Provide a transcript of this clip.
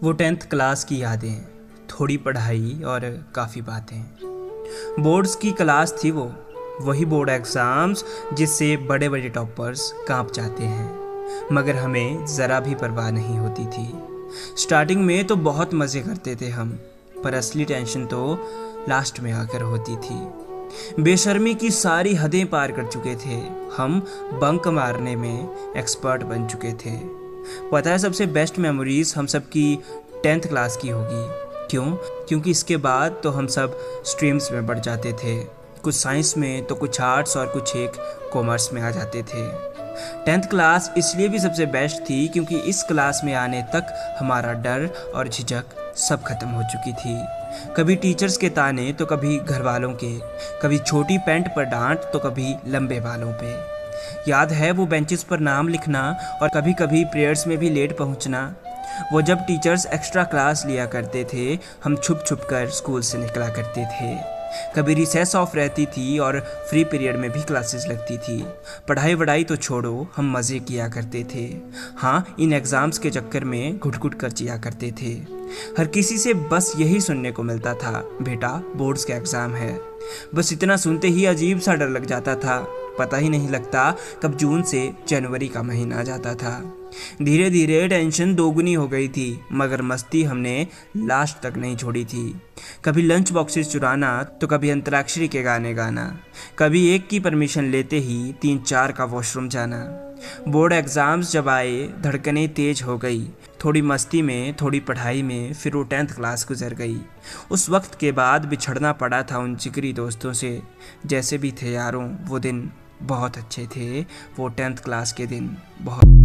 वो 10th class की यादें, थोड़ी पढ़ाई और काफ़ी बातें। बोर्ड्स की क्लास थी वो, वही बोर्ड एग्ज़ाम्स जिससे बड़े बड़े टॉपर्स कांप जाते हैं, मगर हमें ज़रा भी परवाह नहीं होती थी। स्टार्टिंग में तो बहुत मज़े करते थे हम, पर असली टेंशन तो लास्ट में आकर होती थी। बेशर्मी की सारी हदें पार कर चुके थे हम, बंक मारने में एक्सपर्ट बन चुके थे। पता है सबसे बेस्ट मेमोरीज हम सब की 10th क्लास की होगी। क्यों? क्योंकि इसके बाद तो हम सब स्ट्रीम्स में बढ़ जाते थे, कुछ साइंस में तो कुछ आर्ट्स और कुछ एक कॉमर्स में आ जाते थे। 10th क्लास इसलिए भी सबसे बेस्ट थी क्योंकि इस क्लास में आने तक हमारा डर और झिझक सब खत्म हो चुकी थी। कभी टीचर्स के ताने तो कभी घर वालों के, कभी छोटी पैंट पर डांट तो कभी लंबे बालों पे। याद है वो बेंचेस पर नाम लिखना और कभी कभी प्रेयर्स में भी लेट पहुंचना। वो जब टीचर्स एक्स्ट्रा क्लास लिया करते थे, हम छुप छुप कर स्कूल से निकला करते थे। कभी रिसेस ऑफ रहती थी और फ्री पीरियड में भी क्लासेस लगती थी। पढ़ाई वढ़ाई तो छोड़ो, हम मज़े किया करते थे। हाँ, इन एग्ज़ाम्स के चक्कर में घुट घुट कर जिया करते थे। हर किसी से बस यही सुनने को मिलता था, बेटा बोर्ड्स के एग्ज़ाम है। बस इतना सुनते ही अजीब सा डर लग जाता था। पता ही नहीं लगता कब जून से जनवरी का महीना आ जाता था। धीरे धीरे टेंशन दोगुनी हो गई थी, मगर मस्ती हमने लास्ट तक नहीं छोड़ी थी। कभी लंच बॉक्सेस चुराना तो कभी अंतराक्षरी के गाने गाना, कभी एक की परमिशन लेते ही 3-4 का वॉशरूम जाना। बोर्ड एग्ज़ाम्स जब आए, धड़कनें तेज हो गई, थोड़ी मस्ती में थोड़ी पढ़ाई में, फिर वो 10th क्लास गुजर गई। उस वक्त के बाद बिछड़ना पड़ा था उन जिगरी दोस्तों से। जैसे भी थे यारों, वो दिन बहुत अच्छे थे, वो 10th क्लास के दिन बहुत